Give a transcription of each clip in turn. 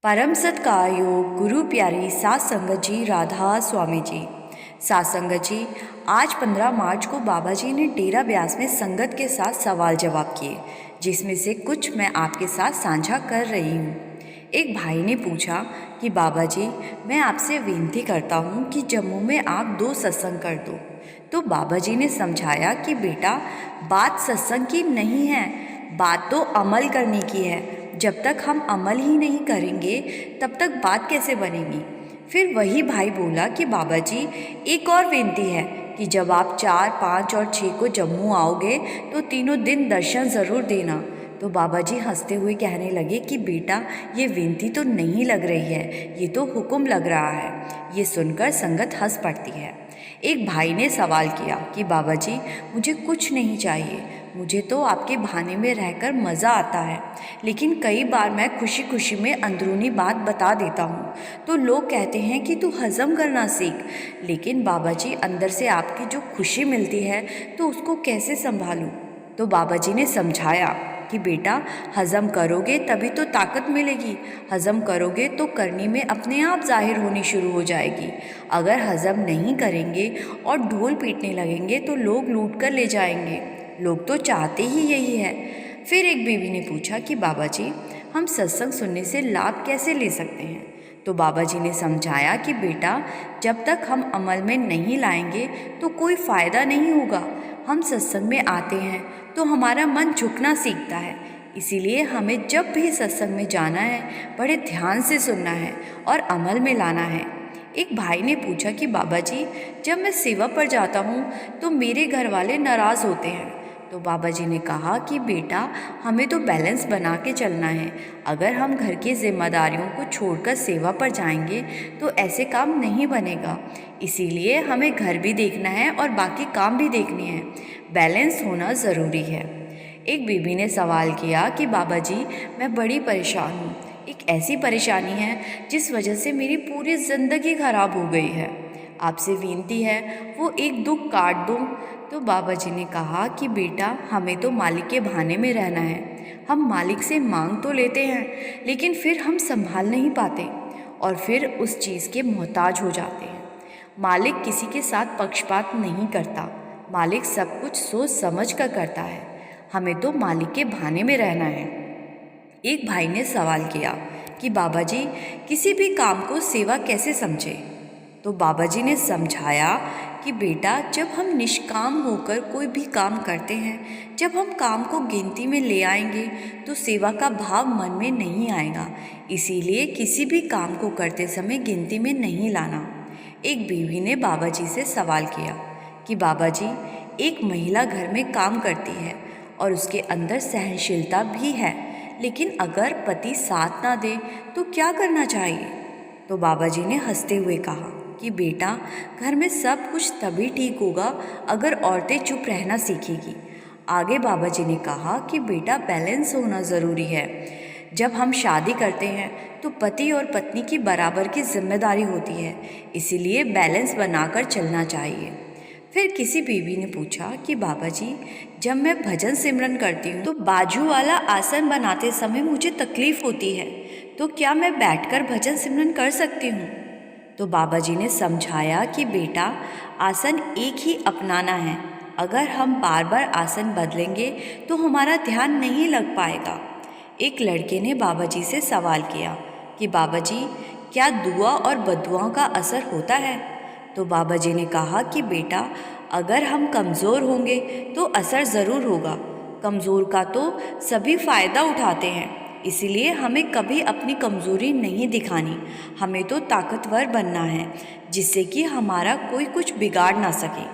परम सत्कारयोग गुरु प्यारी सात संगत जी, राधा स्वामी जी। सात संगत जी, आज 15 मार्च को बाबा जी ने डेरा ब्यास में संगत के साथ सवाल जवाब किए, जिसमें से कुछ मैं आपके साथ साझा कर रही हूँ। एक भाई ने पूछा कि बाबा जी, मैं आपसे विनती करता हूँ कि जम्मू में आप 2 सत्संग कर दो। तो बाबा जी ने समझाया कि बेटा, बात सत्संग की नहीं है, बात तो अमल करने की है। जब तक हम अमल ही नहीं करेंगे तब तक बात कैसे बनेगी। फिर वही भाई बोला कि बाबा जी, एक और विनती है कि जब आप 4, 5 और 6 को जम्मू आओगे तो तीनों दिन दर्शन ज़रूर देना। तो बाबा जी हंसते हुए कहने लगे कि बेटा, ये विनती तो नहीं लग रही है, ये तो हुक्म लग रहा है। ये सुनकर संगत हंस पड़ती है। एक भाई ने सवाल किया कि बाबा जी, मुझे कुछ नहीं चाहिए, मुझे तो आपके बहाने में रहकर मज़ा आता है, लेकिन कई बार मैं खुशी खुशी में अंदरूनी बात बता देता हूँ तो लोग कहते हैं कि तू हज़म करना सीख। लेकिन बाबा जी, अंदर से आपकी जो खुशी मिलती है तो उसको कैसे संभालूँ। तो बाबा जी ने समझाया कि बेटा, हज़म करोगे तभी तो ताकत मिलेगी, हज़म करोगे तो करनी में अपने आप जाहिर होनी शुरू हो जाएगी। अगर हज़म नहीं करेंगे और ढोल पीटने लगेंगे तो लोग लूट कर ले जाएंगे। लोग तो चाहते ही यही है। फिर एक बीवी ने पूछा कि बाबा जी, हम सत्संग सुनने से लाभ कैसे ले सकते हैं। तो बाबा जी ने समझाया कि बेटा, जब तक हम अमल में नहीं लाएंगे तो कोई फ़ायदा नहीं होगा। हम सत्संग में आते हैं तो हमारा मन झुकना सीखता है, इसीलिए हमें जब भी सत्संग में जाना है बड़े ध्यान से सुनना है और अमल में लाना है। एक भाई ने पूछा कि बाबा जी, जब मैं सेवा पर जाता हूँ तो मेरे घर वाले नाराज़ होते हैं। तो बाबा जी ने कहा कि बेटा, हमें तो बैलेंस बना के चलना है। अगर हम घर की जिम्मेदारियों को छोड़कर सेवा पर जाएंगे तो ऐसे काम नहीं बनेगा। इसीलिए हमें घर भी देखना है और बाकी काम भी देखने हैं। बैलेंस होना ज़रूरी है। एक बीबी ने सवाल किया कि बाबा जी, मैं बड़ी परेशान हूँ। एक ऐसी परेशानी है जिस वजह से मेरी पूरी ज़िंदगी खराब हो गई है। आपसे विनती है वो एक दुख काट दो। तो बाबा जी ने कहा कि बेटा, हमें तो मालिक के बहाने में रहना है। हम मालिक से मांग तो लेते हैं, लेकिन फिर हम संभाल नहीं पाते और फिर उस चीज़ के मोहताज हो जाते हैं। मालिक किसी के साथ पक्षपात नहीं करता, मालिक सब कुछ सोच समझ कर करता है। हमें तो मालिक के बहाने में रहना है। एक भाई ने सवाल किया कि बाबा जी, किसी भी काम को सेवा कैसे समझे। तो बाबा जी ने समझाया कि बेटा, जब हम निष्काम होकर कोई भी काम करते हैं, जब हम काम को गिनती में ले आएंगे तो सेवा का भाव मन में नहीं आएगा। इसीलिए किसी भी काम को करते समय गिनती में नहीं लाना। एक बीवी ने बाबा जी से सवाल किया कि बाबा जी, एक महिला घर में काम करती है और उसके अंदर सहनशीलता भी है, लेकिन अगर पति साथ ना दे तो क्या करना चाहिए। तो बाबा जी ने हंसते हुए कहा कि बेटा, घर में सब कुछ तभी ठीक होगा अगर औरतें चुप रहना सीखेगी। आगे बाबा जी ने कहा कि बेटा, बैलेंस होना ज़रूरी है। जब हम शादी करते हैं तो पति और पत्नी की बराबर की जिम्मेदारी होती है, इसीलिए बैलेंस बनाकर चलना चाहिए। फिर किसी बीवी ने पूछा कि बाबा जी, जब मैं भजन सिमरन करती हूँ तो बाजू वाला आसन बनाते समय मुझे तकलीफ़ होती है, तो क्या मैं बैठकर भजन सिमरन कर सकती हूँ। तो बाबा जी ने समझाया कि बेटा, आसन एक ही अपनाना है। अगर हम बार बार आसन बदलेंगे तो हमारा ध्यान नहीं लग पाएगा। एक लड़के ने बाबा जी से सवाल किया कि बाबा जी, क्या दुआ और बद्दुआओं का असर होता है। तो बाबा जी ने कहा कि बेटा, अगर हम कमज़ोर होंगे तो असर ज़रूर होगा। कमज़ोर का तो सभी फ़ायदा उठाते हैं, इसीलिए हमें कभी अपनी कमज़ोरी नहीं दिखानी। हमें तो ताकतवर बनना है, जिससे कि हमारा कोई कुछ बिगाड़ ना सके।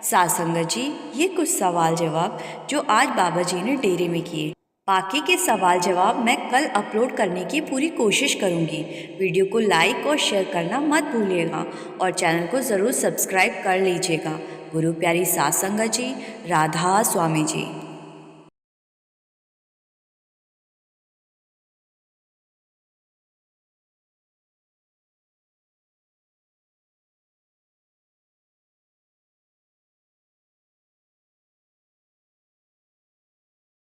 सात संगत जी, ये कुछ सवाल जवाब जो आज बाबा जी ने डेरे में किए। बाकी के सवाल जवाब मैं कल अपलोड करने की पूरी कोशिश करूँगी। वीडियो को लाइक और शेयर करना मत भूलिएगा और चैनल को ज़रूर सब्सक्राइब कर लीजिएगा। गुरु प्यारी सात संगत जी, राधा स्वामी जी।